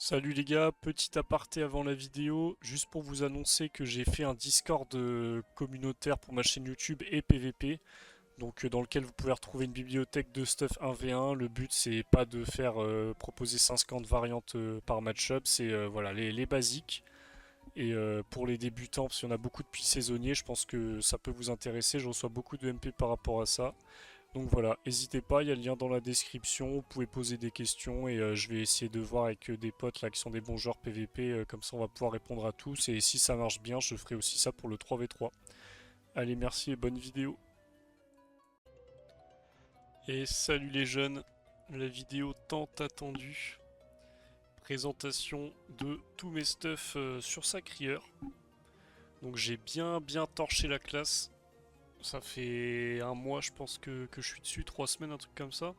Salut les gars, petit aparté avant la vidéo, juste pour vous annoncer que j'ai fait un Discord communautaire pour ma chaîne YouTube et PVP, donc dans lequel vous pouvez retrouver une bibliothèque de stuff 1v1. Le but c'est pas de faire proposer 50 variantes par match-up, c'est voilà les basiques. Et pour les débutants, parce qu'il y en a beaucoup depuis saisonnier, je pense que ça peut vous intéresser, je reçois beaucoup de MP par rapport à ça. Donc voilà, n'hésitez pas, il y a le lien dans la description, vous pouvez poser des questions et je vais essayer de voir avec des potes là qui sont des bons joueurs PVP, comme ça on va pouvoir répondre à tous et si ça marche bien, je ferai aussi ça pour le 3v3. Allez, merci et bonne vidéo. Et salut les jeunes, la vidéo tant attendue. Présentation de tous mes stuff sur Sacrieur. Donc j'ai bien torché la classe. Ça fait un mois je pense que je suis dessus, 3 semaines, un truc comme ça.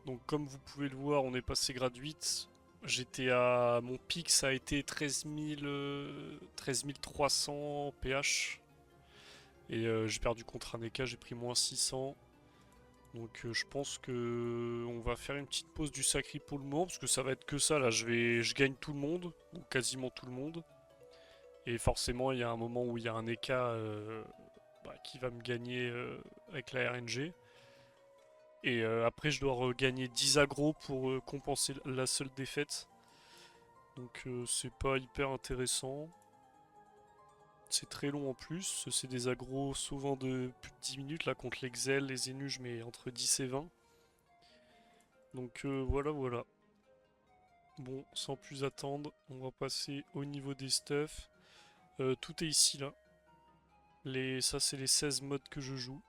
Donc comme vous pouvez le voir, on est passé grade 8. J'étais à... Mon pic, ça a été 13 300 PH. Et j'ai perdu contre un EK, j'ai pris moins 600. Donc je pense que on va faire une petite pause du sacri pour le moment, parce que ça va être que ça, là. Je gagne tout le monde, ou quasiment tout le monde. Et forcément, il y a un moment où il y a un EK qui va me gagner avec la RNG. Et après, je dois regagner 10 agros pour compenser la seule défaite. Donc c'est pas hyper intéressant. C'est très long en plus. C'est des agros souvent de plus de 10 minutes. Là, contre l'Exel, les Zénus, je mets entre 10 et 20. Donc voilà. Bon, sans plus attendre, on va passer au niveau des stuffs. Tout est ici, là. Ça, c'est les 16 modes que je joue.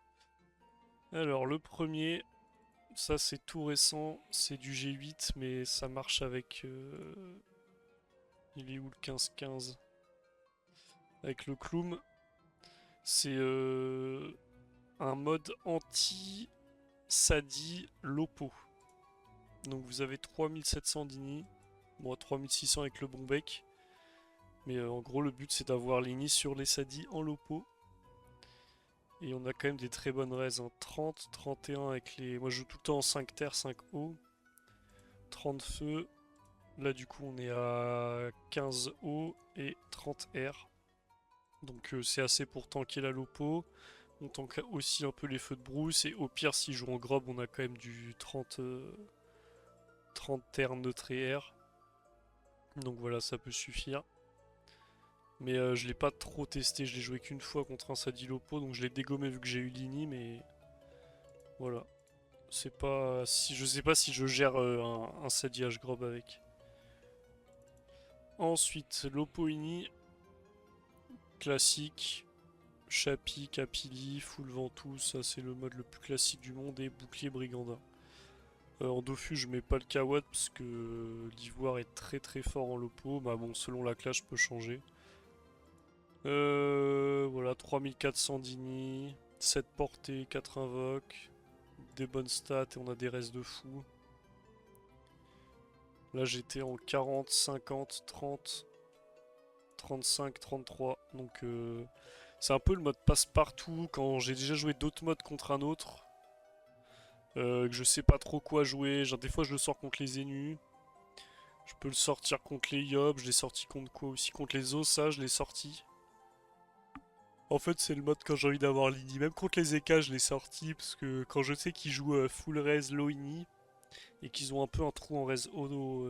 Alors, le premier, ça c'est tout récent. C'est du G8, mais ça marche avec... il est où le 15-15? Avec le Cloum. C'est un mode anti-Sadi Lopo. Donc vous avez 3700 d'ini. Bon, 3600 avec le bon bec. Mais en gros, le but c'est d'avoir l'ini sur les Sadi en Lopo. Et on a quand même des très bonnes raises. Hein. 30, 31 avec les. Moi je joue tout le temps en 5 terre, 5 eau. 30 feu. Là du coup on est à 15 eau et 30 air. Donc c'est assez pour tanker la Lopo. On tank aussi un peu les feux de brousse. Et au pire, si je joue en grob, on a quand même du 30 terre neutre et air. Donc voilà, ça peut suffire. Mais je l'ai pas trop testé, je l'ai joué qu'une fois contre un Sadilopo, donc je l'ai dégommé vu que j'ai eu l'ini, mais voilà. C'est pas. Si, je sais pas si je gère un Sadi H Grob avec. Ensuite, Lopo ini, classique. Chapi, Capili, Full Ventoux, ça c'est le mode le plus classique du monde, et Bouclier Brigandin. En Dofus, je mets pas le Kawad parce que l'ivoire est très fort en Lopo. Bah bon, selon la clash, je peux changer. Voilà, 3400 d'ini, 7 portées, 4 invoques, des bonnes stats et on a des restes de fou. Là, j'étais en 40, 50, 30, 35, 33. Donc, c'est un peu le mode passe-partout quand j'ai déjà joué d'autres modes contre un autre. Que je sais pas trop quoi jouer. Genre, des fois, je le sors contre les Zénus. Je peux le sortir contre les Yob. Je l'ai sorti contre quoi aussi? Contre les Osa, je l'ai sorti. En fait, c'est le mode quand j'ai envie d'avoir l'ini. Même contre les EK, je l'ai sorti parce que quand je sais qu'ils jouent full res low ini et qu'ils ont un peu un trou en res auto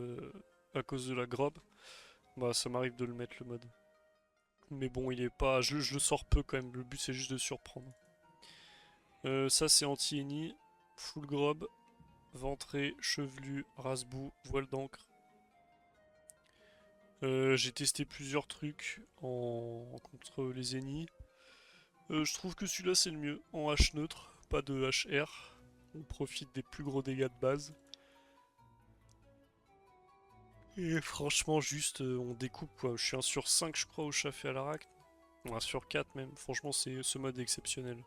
à cause de la grob, bah ça m'arrive de le mettre le mode. Mais bon, il est pas. Je le sors peu quand même. Le but c'est juste de surprendre. Ça c'est anti-ini, full grob, ventré, chevelu, rasbou, voile d'encre. J'ai testé plusieurs trucs contre les ennemis. Je trouve que celui-là c'est le mieux, en H neutre, pas de HR. On profite des plus gros dégâts de base. Et franchement juste on découpe quoi. Je suis 1 sur 5 je crois au chaff et à l'arac. 1 sur 4 même. Franchement c'est ce mode exceptionnel.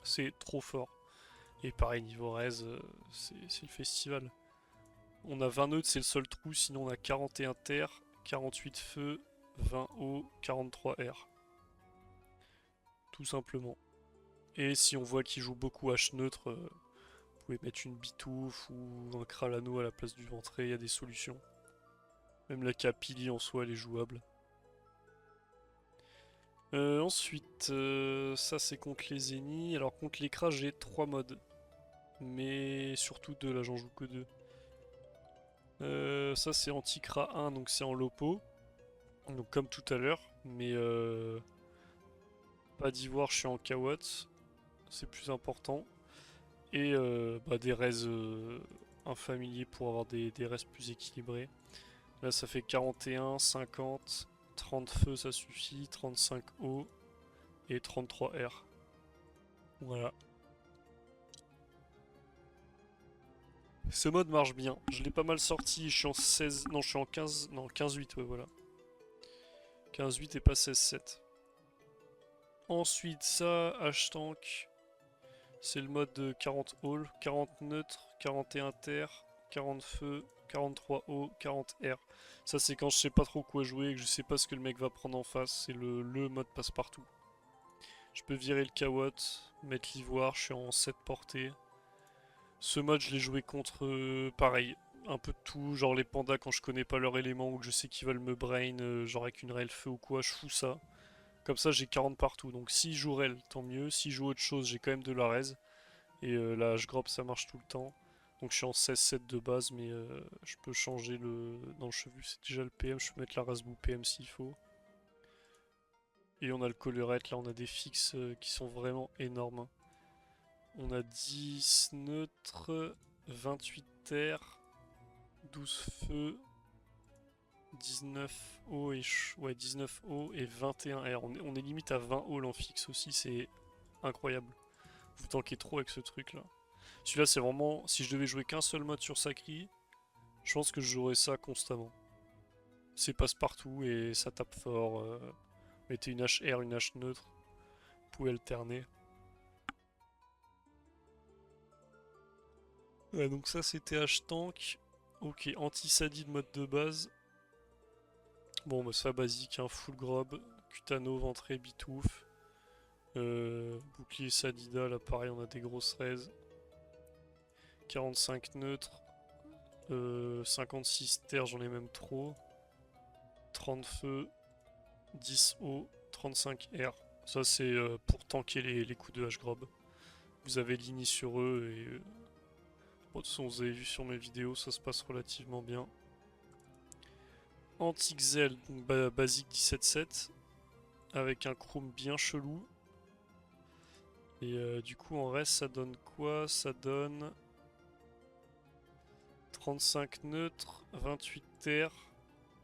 C'est trop fort. Et pareil niveau raise, c'est le festival. On a 20 neutres, c'est le seul trou, sinon on a 41 terre, 48 feu, 20 eau, 43 air. Tout simplement. Et si on voit qu'il joue beaucoup H neutre, vous pouvez mettre une bitouffe ou un Kralano à la place du ventré, il y a des solutions. Même la Capili en soi, elle est jouable. Ensuite, ça c'est contre les Zeni. Alors contre les Kras, j'ai 3 modes. Mais surtout 2, là j'en joue que 2. Ça c'est anti-Kra 1, donc c'est en Lopo. Donc comme tout à l'heure. Mais pas d'ivoire, je suis en Kawat. C'est plus important. Et des raises infamiliers pour avoir des raises plus équilibrées. Là ça fait 41, 50, 30 feu ça suffit, 35 eau et 33 R. Voilà. Ce mode marche bien. Je l'ai pas mal sorti, je suis en 16... Non, je suis en 15... Non, 15-8, ouais, voilà. 15-8 et pas 16-7. Ensuite, ça, H-Tank. C'est le mode de 40 all, 40 neutre, 41 terre, 40 feu, 43 eau, 40 R. Ça, c'est quand je sais pas trop quoi jouer et que je sais pas ce que le mec va prendre en face. C'est le mode passe-partout. Je peux virer le Kawat, mettre l'ivoire, je suis en 7 portée. Ce mode, je l'ai joué contre, pareil, un peu de tout, genre les pandas quand je connais pas leur élément ou que je sais qu'ils veulent me brain, genre avec une rail feu ou quoi, je fous ça. Comme ça, j'ai 40 partout, donc si je joue rail, tant mieux. Si je joue autre chose, j'ai quand même de la raise. Et là, je grop, ça marche tout le temps. Donc je suis en 16-7 de base, mais je peux changer le... Dans le cheveu, c'est déjà le PM, je peux mettre la Rasbou PM s'il faut. Et on a le collerette, là on a des fixes qui sont vraiment énormes. On a 10 neutres, 28 terre, 12 feu, 19 eau et 19 eau et 21 R. On est limite à 20 all en fixe aussi, c'est incroyable. Vous tankez trop avec ce truc là. Celui-là c'est vraiment, si je devais jouer qu'un seul mode sur Sakri, je pense que je jouerais ça constamment. C'est passe-partout et ça tape fort. Mettez une HR, une H neutre, vous pouvez alterner. Ouais, donc ça c'était H-Tank. Ok, anti-sadi de mode de base. Bon, bah ça basique, hein, full grob, cutano, ventré, bitouf. Bouclier Sadida, là pareil, on a des grosses raises. 45 neutres. 56 terre, j'en ai même trop. 30 feu. 10 eau. 35 R. Ça c'est pour tanker les coups de H-Grob. Vous avez l'ini sur eux et... bon, de toute façon, vous avez vu sur mes vidéos, ça se passe relativement bien. Anti-Xel, donc basique 17-7. Avec un chrome bien chelou. Et du coup en reste ça donne quoi? Ça donne 35 neutres, 28 terre,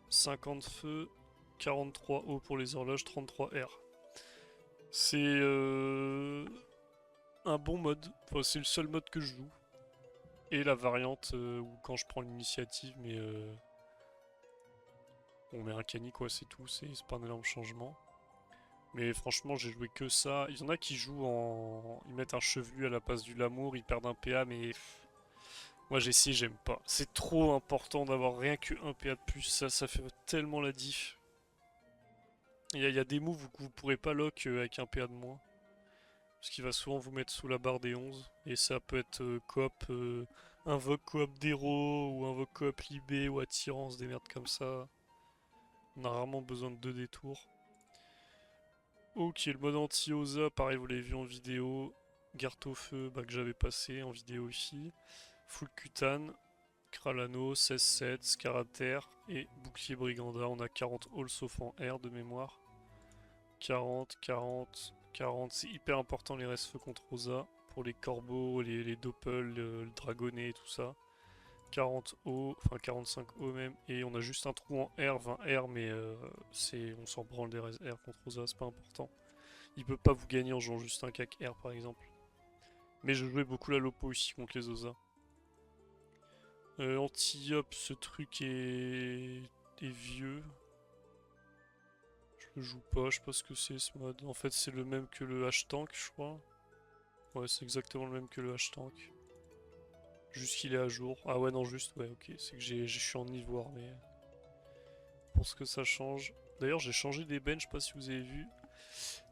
50 feu, 43 eau pour les horloges, 33 R. C'est un bon mode, enfin, c'est le seul mode que je joue. Et la variante où quand je prends l'initiative, mais on met un cani quoi, c'est tout, c'est pas un énorme changement. Mais franchement, j'ai joué que ça. Il y en a qui jouent en... Ils mettent un chevelu à la place du lamour, ils perdent un PA, mais... Moi j'ai essayé, j'aime pas. C'est trop important d'avoir rien que un PA de plus, ça fait tellement la diff. Il y a des moves que vous pourrez pas lock avec un PA de moins. Parce qu'il va souvent vous mettre sous la barre des 11. Et ça peut être coop, invoque coop d'héros, ou invoque coop libé, ou attirance, des merdes comme ça. On a rarement besoin de 2 détours. Ok, le mode anti-Osa, pareil, vous l'avez vu en vidéo. Garde au feu, que j'avais passé en vidéo aussi. Full Cutane, Kralano, 16-7, Scarater et Bouclier Briganda. On a 40 all sauf en R de mémoire. 40, 40, 40. C'est hyper important les restes feu contre Osa. Pour les corbeaux, les doppels, le dragonnet et tout ça. 40 O, enfin 45 O même. Et on a juste un trou en R, 20 R, mais on s'en branle des restes R contre Osa, c'est pas important. Il peut pas vous gagner en jouant juste un cac R par exemple. Mais je jouais beaucoup la Lopo ici contre les Osa. Anti-hop, ce truc est vieux. Je le joue pas, je sais pas ce que c'est ce mode. En fait, c'est le même que le H-Tank, je crois. Ouais, c'est exactement le même que le H-Tank. Juste qu'il est à jour. Ah ouais, non, juste, ouais, ok. C'est que je suis en ivoire, mais... Pour ce que ça change. D'ailleurs, j'ai changé des benches, je sais pas si vous avez vu.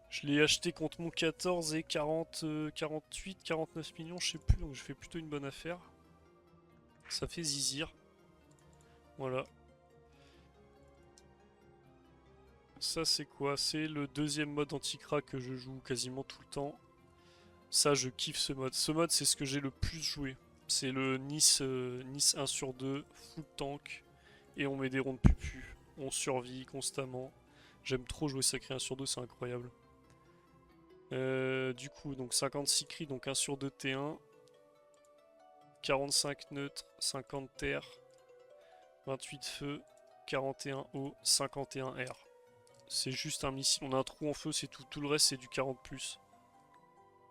Je l'ai acheté contre mon 14 et 40, 48, 49 millions, je sais plus, donc je fais plutôt une bonne affaire. Ça fait zizir. Voilà. ça c'est quoi? C'est le deuxième mode anti-crack que je joue quasiment tout le temps. Ça, je kiffe ce mode. Ce mode, c'est ce que j'ai le plus joué. C'est le Nice, Nice 1 sur 2, full tank, et on met des rondes pupu. On survit constamment. J'aime trop jouer Sacré 1 sur 2, c'est incroyable. Du coup, donc 56 cris, donc 1 sur 2 T1. 45 neutres, 50 terre, 28 feu, 41 eau, 51 air. C'est juste un missile. On a un trou en feu, c'est tout. Tout le reste, c'est du 40+.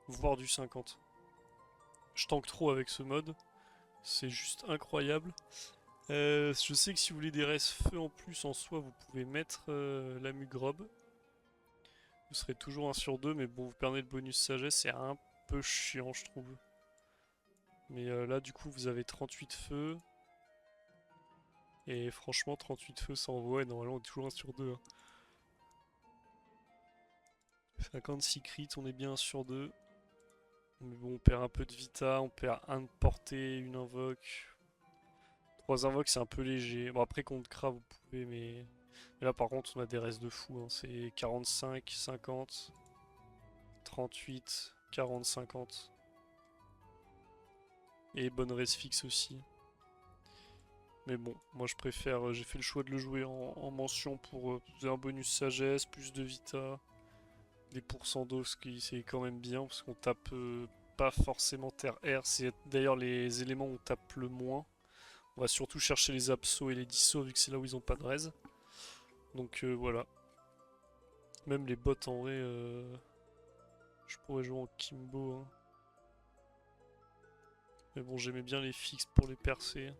Voire du 50. Je tank trop avec ce mode. C'est juste incroyable. Je sais que si vous voulez des res feu en plus en soi, vous pouvez mettre la Mugrob. Vous serez toujours 1 sur 2, mais bon, vous perdez le bonus sagesse, c'est un peu chiant, je trouve. Mais là, du coup, vous avez 38 feux. Et franchement, 38 feux, ça envoie, et normalement, on est toujours 1 sur 2. Hein. 56 crits, on est bien 1 sur 2. Mais bon, on perd un peu de vita, on perd 1 de portée, une invoque. 3 invoques, c'est un peu léger. Bon, après, contre Kra, vous pouvez, mais là, par contre, on a des restes de fou. Hein. C'est 45, 50, 38, 40, 50. Et bonne res fixe aussi. Mais bon, moi je préfère, j'ai fait le choix de le jouer en mention pour un bonus sagesse, plus de vita, des pourcents d'eau, ce qui c'est quand même bien, parce qu'on tape pas forcément terre-air, c'est d'ailleurs les éléments où on tape le moins. On va surtout chercher les absos et les dissos, vu que c'est là où ils ont pas de raise. Donc voilà. Même les bots en vrai, je pourrais jouer en Kimbo. Hein. Mais bon, j'aimais bien les fixes pour les percer.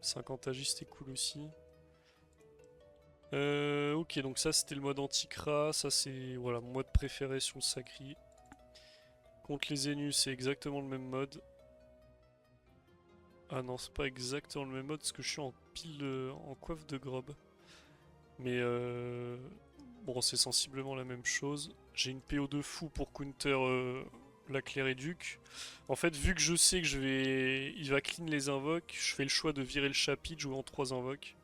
50 agis, c'était cool aussi. Ok, donc ça c'était le mode anti-cra, ça c'est voilà, mon mode préféré sur le Sacri. Contre les Zenus, c'est exactement le même mode. Ah non, c'est pas exactement le même mode parce que je suis en pile en coiffe de grob. Mais bon, c'est sensiblement la même chose. J'ai une PO de fou pour counter la Cléréduc. En fait, vu que je sais que il va clean les invoques, je fais le choix de virer le chapitre, jouer en 3 invoques.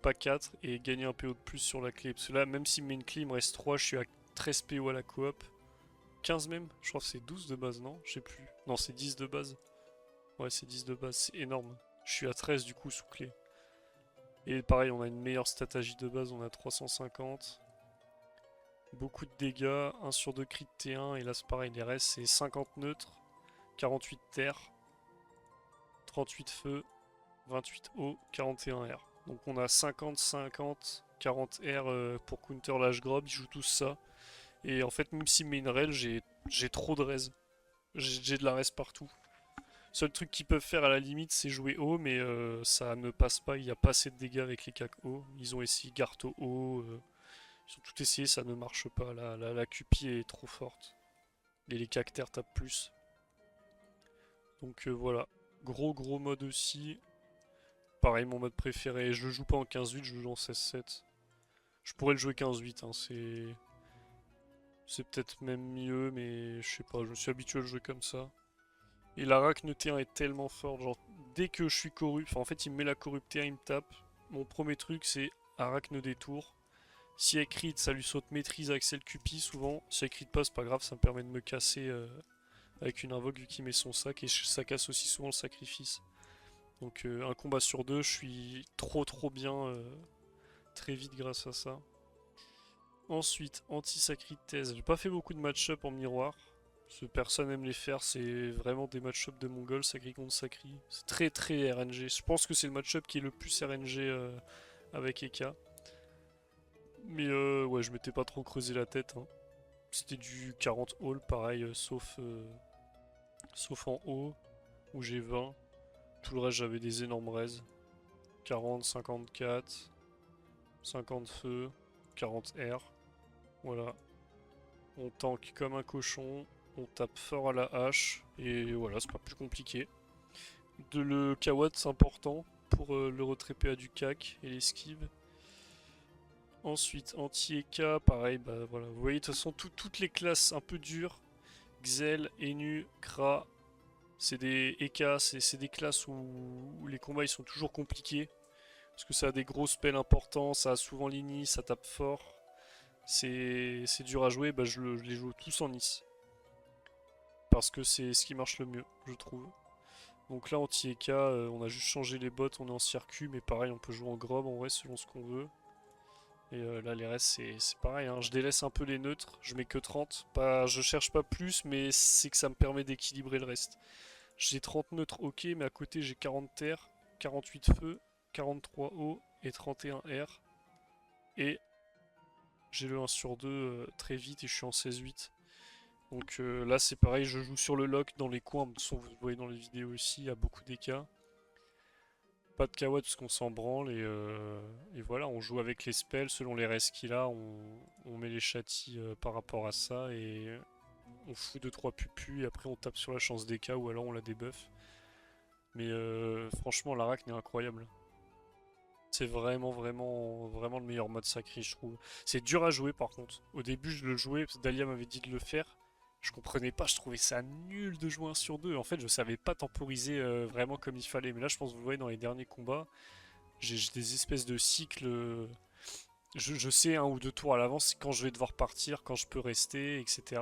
Pas 4 et gagner un PO de plus sur la clé. Parce que là, même s'il me met une clé, il me reste 3, je suis à 13 PO à la coop. 15 même, je crois que c'est 12 de base, non? Je sais plus. Non, c'est 10 de base. Ouais, c'est 10 de base, c'est énorme. Je suis à 13 du coup sous clé. Et pareil, on a une meilleure stratégie de base, on a 350. Beaucoup de dégâts, 1 sur 2 crit T1, et là c'est pareil, les restes c'est 50 neutres, 48 terre, 38 feu, 28 eau, 41 air. Donc on a 50, 50, 40 R pour counter l'âge grob, ils jouent tous ça. Et en fait, même s'il met une rail, j'ai trop de res. J'ai de la res partout. Seul truc qu'ils peuvent faire à la limite, c'est jouer haut, mais ça ne passe pas. Il n'y a pas assez de dégâts avec les cacs hauts. Ils ont essayé Garto haut. Ils ont tout essayé, ça ne marche pas. La Cupi est trop forte. Et les cactères tapent plus. Donc voilà. Gros mode aussi. Pareil, mon mode préféré. Je le joue pas en 15-8, je le joue en 16-7. Je pourrais le jouer 15-8, hein, c'est peut-être même mieux, mais je sais pas, je me suis habitué à le jouer comme ça. Et la Racne T1 est tellement forte, genre dès que je suis corrupt, enfin en fait il me met la corrupt T1, il me tape. Mon premier truc c'est Arachne détour. Si elle crit, ça lui saute maîtrise Axel Cupi souvent. Si elle crit pas, c'est pas grave, ça me permet de me casser avec une invoque vu qu'il met son sac et ça casse aussi souvent le sacrifice. Donc un combat sur 2, je suis trop bien très vite grâce à ça. Ensuite, anti-sacritèse. J'ai pas fait beaucoup de match-up en miroir. Parce que personne aime les faire, c'est vraiment des match-up de mongol, Sacri contre Sacri. C'est très RNG. Je pense que c'est le match-up qui est le plus RNG avec Eka. Mais ouais, je m'étais pas trop creusé la tête. Hein. C'était du 40 all, pareil, sauf en haut, où j'ai 20. Tout le reste, j'avais des énormes raises. 40, 54, 50 feu, 40 R. Voilà. On tank comme un cochon, on tape fort à la hache, et voilà, c'est pas plus compliqué. Le Kawad, c'est important pour le retraiper à du cac et l'esquive. Ensuite, anti-Eka, pareil, bah voilà. Vous voyez, de toute façon, toutes les classes un peu dures, Xel, Enu, Kra, c'est des Eka, c'est des classes où les combats ils sont toujours compliqués. Parce que ça a des gros spells importants, ça a souvent l'ini, ça tape fort. C'est dur à jouer, bah je les joue tous en Nice. Parce que c'est ce qui marche le mieux, je trouve. Donc là, en TK, on a juste changé les bots, on est en circuit, mais pareil, on peut jouer en grob en vrai, selon ce qu'on veut. Et là, les restes, c'est pareil, hein. Je délaisse un peu les neutres, je mets que 30. Pas, je cherche pas plus, mais c'est que ça me permet d'équilibrer le reste. J'ai 30 neutres, ok, mais à côté, j'ai 40 terre, 48 feu, 43 eau et 31 air. Et j'ai le 1 sur 2 très vite et je suis en 16-8. Donc là, c'est pareil, je joue sur le lock dans les coins. De toute façon, vous le voyez dans les vidéos aussi, il y a beaucoup d'écarts. Pas de kawatt parce qu'on s'en branle et voilà, on joue avec les spells selon les restes qu'il a, on met les châtis par rapport à ça et on fout 2-3 pupus et après on tape sur la chance des cas ou alors on la débuff. Mais franchement, l'Arak est incroyable. C'est vraiment le meilleur mode sacré, je trouve. C'est dur à jouer par contre. Au début, je le jouais parce que Dahlia m'avait dit de le faire. Je comprenais pas, je trouvais ça nul de jouer 1 sur 2. En fait, je savais pas temporiser vraiment comme il fallait. Mais là, je pense que vous le voyez dans les derniers combats, j'ai des espèces de cycles. Je sais 1 ou 2 tours à l'avance quand je vais devoir partir, quand je peux rester, etc.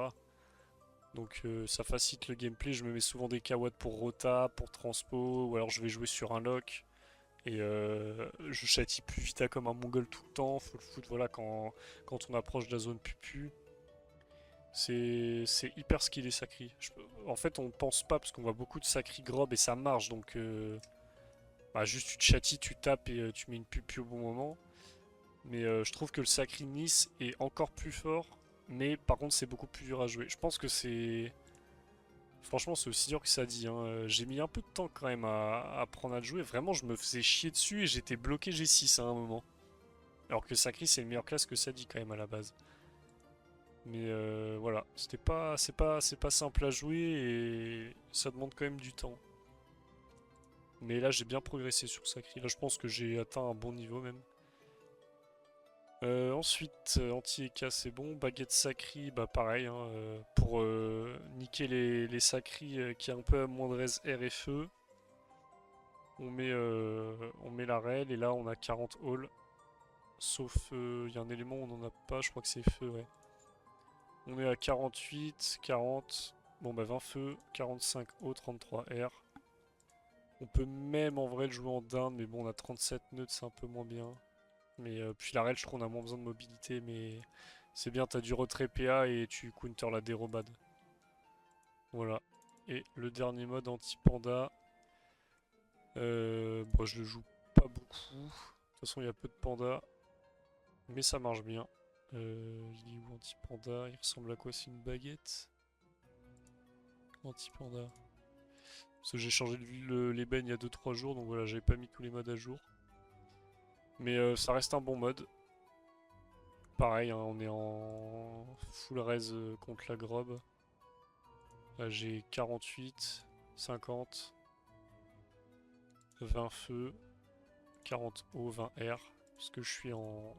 Donc ça facilite le gameplay. Je me mets souvent des kawatts pour rota, pour transpo, ou alors je vais jouer sur un lock. Et je châtie plus vite comme un mongol tout le temps. Faut le foutre voilà, quand on approche de la zone pupu. C'est hyper skillé Sacri. En fait, on pense pas parce qu'on voit beaucoup de Sacri grob et ça marche. Donc, bah, juste tu te châties, tu tapes et tu mets une pupu au bon moment. Mais je trouve que le Sacri Nice est encore plus fort. Mais par contre, c'est beaucoup plus dur à jouer. Je pense que c'est. Franchement, c'est aussi dur que ça dit, hein. J'ai mis un peu de temps quand même à apprendre à le jouer. Vraiment, je me faisais chier dessus et j'étais bloqué G6 à un moment. Alors que Sacri, c'est une meilleure classe que ça dit quand même à la base. Mais voilà, c'est pas simple à jouer et ça demande quand même du temps. Mais là, j'ai bien progressé sur Sacri. Là, je pense que j'ai atteint un bon niveau même. Ensuite, anti-EK c'est bon. Baguette Sacri, bah pareil, hein, pour niquer les Sacri qui a un peu moins de res R et feu. On met la rail et là on a 40 all. Sauf, il y a un élément où on n'en a pas, je crois que c'est feu, ouais. On est à 48, 40, bon bah 20 feu, 45 eau, 33 R. On peut même en vrai le jouer en dinde, mais bon on a 37 neutres, c'est un peu moins bien. Mais puis la rail, je trouve qu'on a moins besoin de mobilité, mais c'est bien, t'as du retrait PA et tu counter la dérobade. Voilà. Et le dernier mode anti-panda, bon, je le joue pas beaucoup. De toute façon, il y a peu de pandas, mais ça marche bien. Il est où anti-panda? Il ressemble à quoi? C'est une baguette? Anti-panda. Parce que j'ai changé l'ébène il y a 2-3 jours, donc voilà, j'avais pas mis tous les modes à jour. Mais ça reste un bon mode. Pareil, hein, on est en full res contre la grob. Là j'ai 48, 50, 20 feu, 40 eau, 20 air. Parce que je suis en...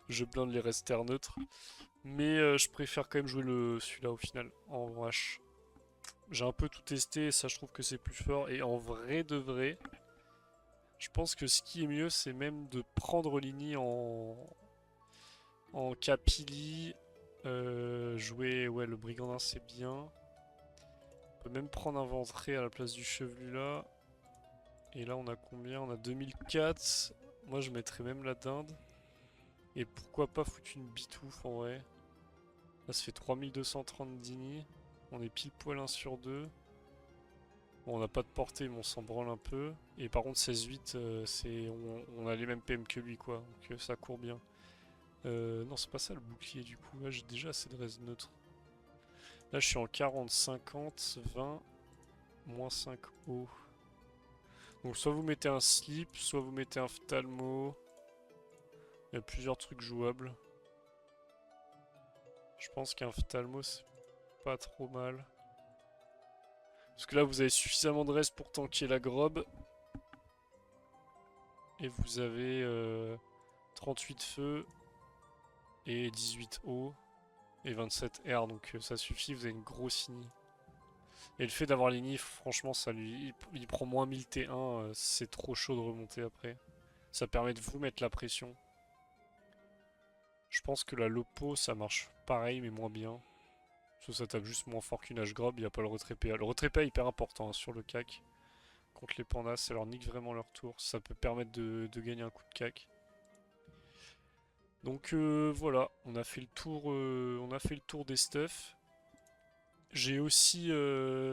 Je blinde les resters neutres. Mais je préfère quand même jouer celui-là au final, en H. J'ai un peu tout testé et ça je trouve que c'est plus fort. Et en vrai de vrai, je pense que ce qui est mieux c'est même de prendre Lini en Capili. Jouer, ouais, le Brigandin c'est bien. On peut même prendre un ventré à la place du chevelu là. Et là on a combien? On a 2004. Moi je mettrais même la dinde. Et pourquoi pas foutre une bitouffe en vrai. Là ça fait 3230 d'ini. On est pile poil 1 sur 2. Bon on n'a pas de portée mais on s'en branle un peu. Et par contre 16-8 on a les mêmes PM que lui quoi. Donc ça court bien. Non c'est pas ça le bouclier du coup. Là j'ai déjà assez de res neutre. Là je suis en 40, 50, 20, moins 5 eau. Donc soit vous mettez un slip, soit vous mettez un phtalmo. Il y a plusieurs trucs jouables. Je pense qu'un phtalmo c'est pas trop mal. Parce que là vous avez suffisamment de reste pour tanker la grob. Et vous avez 38 feu et 18 eau et 27 air. Donc ça suffit, vous avez une grosse ini. Et le fait d'avoir l'ini, franchement, ça il prend moins 1000 T1, c'est trop chaud de remonter après. Ça permet de vous mettre la pression. Je pense que la Lopo, ça marche pareil, mais moins bien. Parce que ça tape juste moins fort qu'une H-Grob, il n'y a pas le retrait PA. Le retrait PA est hyper important hein, sur le CAC. Contre les pandas, ça leur nique vraiment leur tour. Ça peut permettre de gagner un coup de CAC. Donc voilà, on a fait le tour des stuffs. J'ai aussi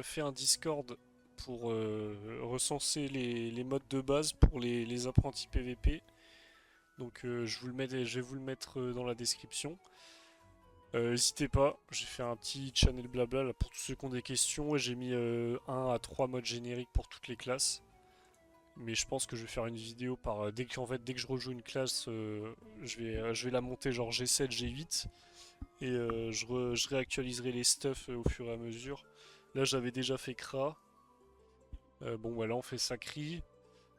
fait un Discord pour recenser les modes de base pour les apprentis PVP. Donc je vais vous le mettre dans la description. N'hésitez pas, j'ai fait un petit channel blabla là, pour tous ceux qui ont des questions et j'ai mis 1 à 3 modes génériques pour toutes les classes. Mais je pense que je vais faire une vidéo par dès que je rejoue une classe, je vais la monter genre G7, G8 et je réactualiserai les stuffs au fur et à mesure. Là j'avais déjà fait Kra. Bon voilà, on fait Sacri.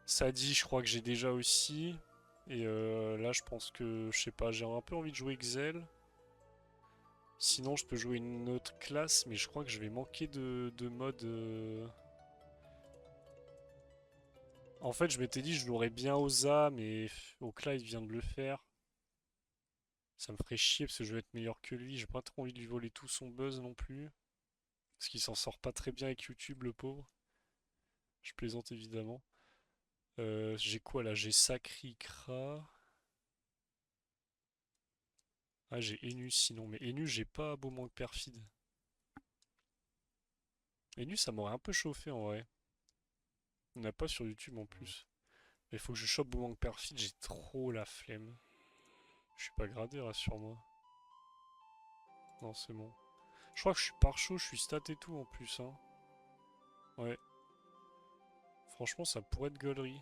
Sadi, je crois que j'ai déjà aussi. Et là je pense que, je sais pas, j'ai un peu envie de jouer Xel. Sinon je peux jouer une autre classe, mais je crois que je vais manquer de mode. En fait, je m'étais dit je jouerais bien Oza, mais Okla il vient de le faire. Ça me ferait chier parce que je vais être meilleur que lui. J'ai pas trop envie de lui voler tout son buzz non plus. Parce qu'il s'en sort pas très bien avec YouTube, le pauvre. Je plaisante évidemment. J'ai quoi là? J'ai Sacri Kra. Ah, j'ai Enu sinon. Mais Enu, j'ai pas beau manque perfide. Enu, ça m'aurait un peu chauffé en vrai. On n'a pas sur YouTube en plus. Mais faut que je chope beau manque perfide, j'ai trop la flemme. Je suis pas gradé, rassure-moi. Non, c'est bon. Je crois que je suis par chaud, je suis stat et tout en plus. Hein. Ouais. Franchement, ça pourrait être gaulerie.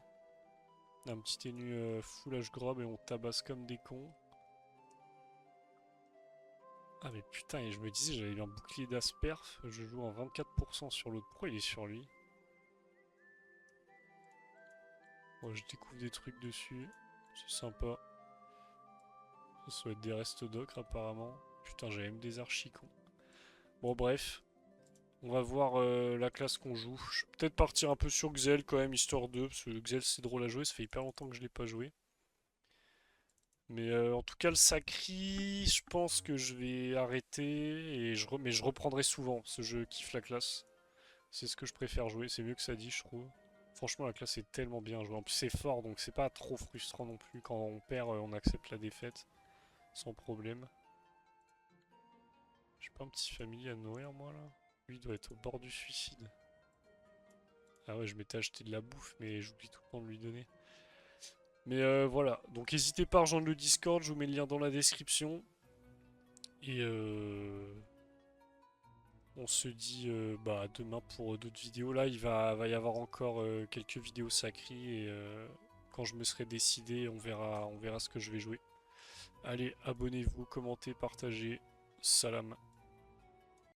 Un petit Enu full H-Grob et on tabasse comme des cons. Ah mais putain, et je me disais, j'avais eu un bouclier d'asperf, je joue en 24% sur l'autre. Pourquoi il est sur lui? Bon, je découvre des trucs dessus, c'est sympa. Ça doit être des restes d'ocre apparemment. Putain, j'avais même des archicons. Bon bref, on va voir la classe qu'on joue. Je vais peut-être partir un peu sur Xel quand même, histoire de, parce que Xel c'est drôle à jouer, ça fait hyper longtemps que je l'ai pas joué. Mais en tout cas, le Sacri, je pense que je vais arrêter, mais je reprendrai souvent, ce jeu kiffe la classe. C'est ce que je préfère jouer, c'est mieux que ça dit, je trouve. Franchement, la classe est tellement bien jouée. En plus, c'est fort, donc c'est pas trop frustrant non plus. Quand on perd, on accepte la défaite sans problème. J'ai pas un petit familier à nourrir, moi, là? Lui, il doit être au bord du suicide. Ah ouais, je m'étais acheté de la bouffe, mais j'oublie tout le temps de lui donner. Mais voilà, donc n'hésitez pas à rejoindre le Discord, je vous mets le lien dans la description. Et on se dit bah, demain pour d'autres vidéos. Là, va y avoir encore quelques vidéos sacrées et quand je me serai décidé, on verra ce que je vais jouer. Allez, abonnez-vous, commentez, partagez. Salam.